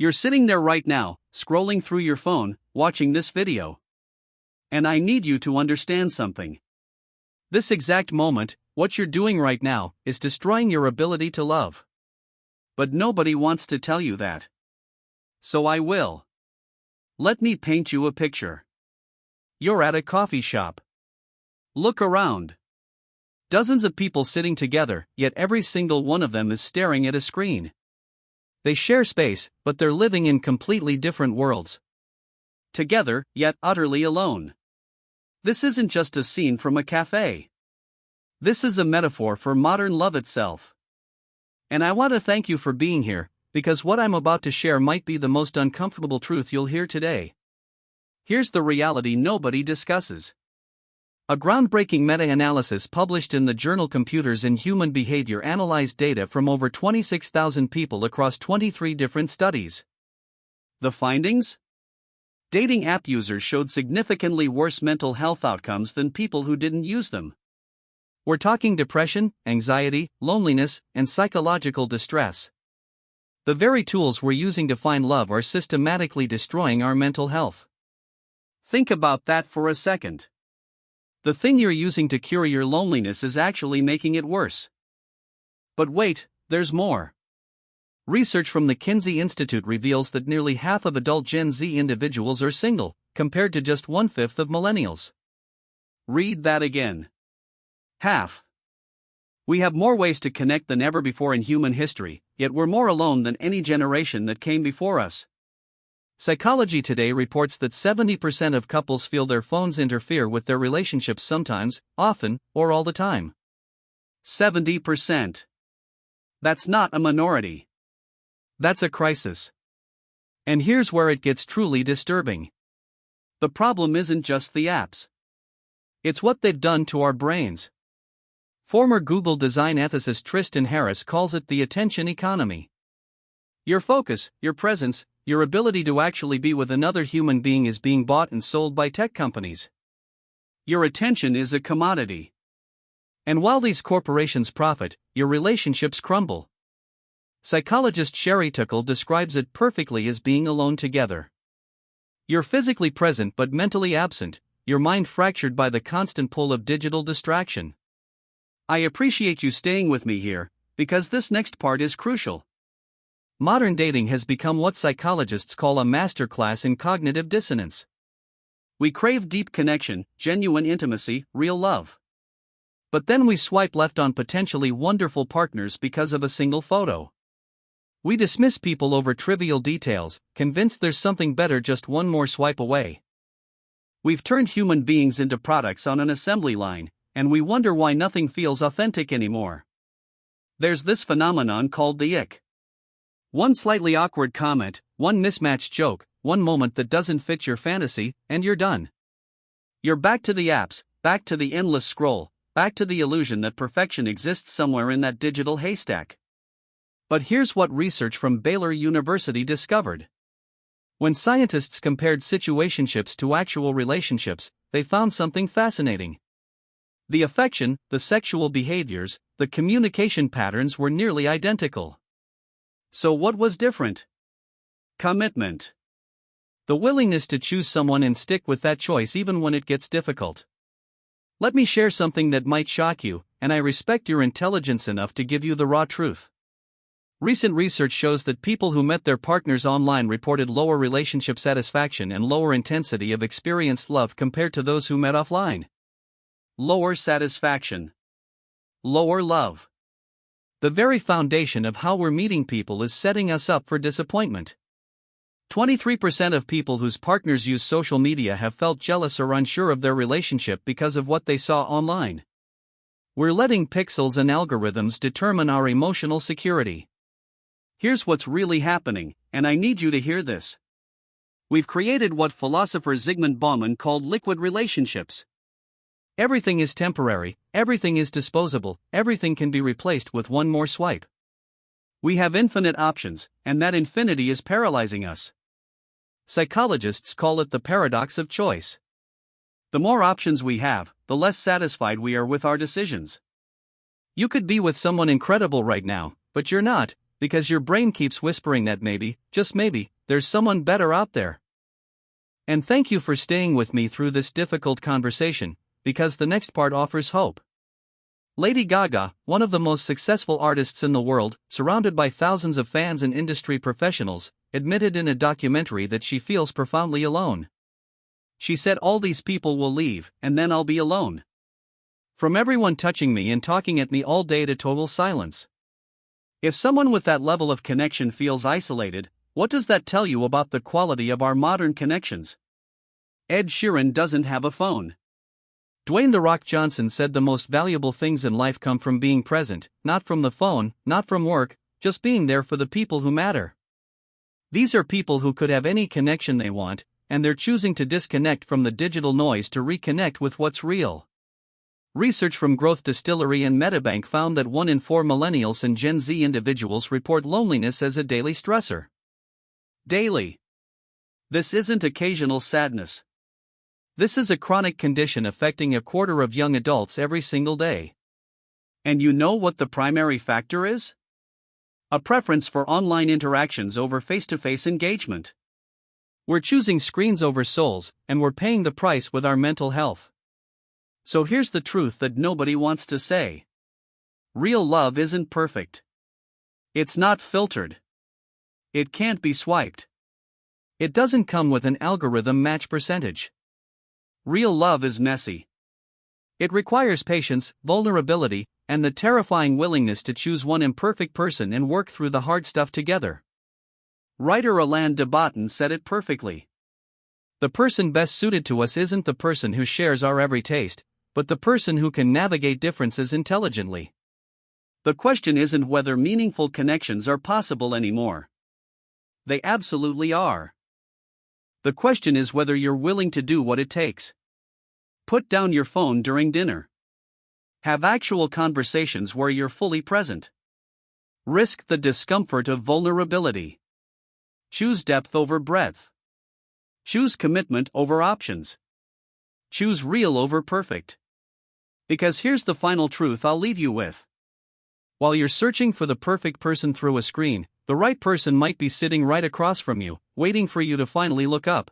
You're sitting there right now, scrolling through your phone, watching this video. And I need you to understand something. This exact moment, what you're doing right now, is destroying your ability to love. But nobody wants to tell you that. So I will. Let me paint you a picture. You're at a coffee shop. Look around. Dozens of people sitting together, yet every single one of them is staring at a screen. They share space, but they're living in completely different worlds. Together, yet utterly alone. This isn't just a scene from a cafe. This is a metaphor for modern love itself. And I want to thank you for being here, because what I'm about to share might be the most uncomfortable truth you'll hear today. Here's the reality nobody discusses. A groundbreaking meta-analysis published in the journal Computers and Human Behavior analyzed data from over 26,000 people across 23 different studies. The findings? Dating app users showed significantly worse mental health outcomes than people who didn't use them. We're talking depression, anxiety, loneliness, and psychological distress. The very tools we're using to find love are systematically destroying our mental health. Think about that for a second. The thing you're using to cure your loneliness is actually making it worse. But wait, there's more. Research from the Kinsey Institute reveals that nearly half of adult Gen Z individuals are single, compared to just 1/5 of millennials. Read that again. Half. We have more ways to connect than ever before in human history, yet we're more alone than any generation that came before us. Psychology Today reports that 70% of couples feel their phones interfere with their relationships sometimes, often, or all the time. 70%. That's not a minority. That's a crisis. And here's where it gets truly disturbing. The problem isn't just the apps. It's what they've done to our brains. Former Google design ethicist Tristan Harris calls it the attention economy. Your focus, your presence, your ability to actually be with another human being is being bought and sold by tech companies. Your attention is a commodity. And while these corporations profit, your relationships crumble. Psychologist Sherry Tuckle describes it perfectly as being alone together. You're physically present but mentally absent, your mind fractured by the constant pull of digital distraction. I appreciate you staying with me here, because this next part is crucial. Modern dating has become what psychologists call a masterclass in cognitive dissonance. We crave deep connection, genuine intimacy, real love. But then we swipe left on potentially wonderful partners because of a single photo. We dismiss people over trivial details, convinced there's something better just one more swipe away. We've turned human beings into products on an assembly line, and we wonder why nothing feels authentic anymore. There's this phenomenon called the ick. One slightly awkward comment, one mismatched joke, one moment that doesn't fit your fantasy, and you're done. You're back to the apps, back to the endless scroll, back to the illusion that perfection exists somewhere in that digital haystack. But here's what research from Baylor University discovered. When scientists compared situationships to actual relationships, they found something fascinating. The affection, the sexual behaviors, the communication patterns were nearly identical. So what was different? Commitment. The willingness to choose someone and stick with that choice even when it gets difficult. Let me share something that might shock you, and I respect your intelligence enough to give you the raw truth. Recent research shows that people who met their partners online reported lower relationship satisfaction and lower intensity of experienced love compared to those who met offline. Lower satisfaction. Lower love. The very foundation of how we're meeting people is setting us up for disappointment. 23% of people whose partners use social media have felt jealous or unsure of their relationship because of what they saw online. We're letting pixels and algorithms determine our emotional security. Here's what's really happening, and I need you to hear this. We've created what philosopher Zygmunt Bauman called liquid relationships. Everything is temporary, everything is disposable, everything can be replaced with one more swipe. We have infinite options, and that infinity is paralyzing us. Psychologists call it the paradox of choice. The more options we have, the less satisfied we are with our decisions. You could be with someone incredible right now, but you're not, because your brain keeps whispering that maybe, just maybe, there's someone better out there. And thank you for staying with me through this difficult conversation, because the next part offers hope. Lady Gaga, one of the most successful artists in the world, surrounded by thousands of fans and industry professionals, admitted in a documentary that she feels profoundly alone. She said, "All these people will leave, and then I'll be alone. From everyone touching me and talking at me all day to total silence." If someone with that level of connection feels isolated, what does that tell you about the quality of our modern connections? Ed Sheeran doesn't have a phone. Dwayne "The Rock" Johnson said the most valuable things in life come from being present, not from the phone, not from work, just being there for the people who matter. These are people who could have any connection they want, and they're choosing to disconnect from the digital noise to reconnect with what's real. Research from Growth Distillery and Medibank found that 1 in 4 millennials and Gen Z individuals report loneliness as a daily stressor. Daily. This isn't occasional sadness. This is a chronic condition affecting a quarter of young adults every single day. And you know what the primary factor is? A preference for online interactions over face-to-face engagement. We're choosing screens over souls, and we're paying the price with our mental health. So here's the truth that nobody wants to say. Real love isn't perfect. It's not filtered. It can't be swiped. It doesn't come with an algorithm match percentage. Real love is messy. It requires patience, vulnerability, and the terrifying willingness to choose one imperfect person and work through the hard stuff together. Writer Alain de Botton said it perfectly. The person best suited to us isn't the person who shares our every taste, but the person who can navigate differences intelligently. The question isn't whether meaningful connections are possible anymore. They absolutely are. The question is whether you're willing to do what it takes. Put down your phone during dinner. Have actual conversations where you're fully present. Risk the discomfort of vulnerability. Choose depth over breadth. Choose commitment over options. Choose real over perfect. Because here's the final truth I'll leave you with. While you're searching for the perfect person through a screen, the right person might be sitting right across from you, waiting for you to finally look up.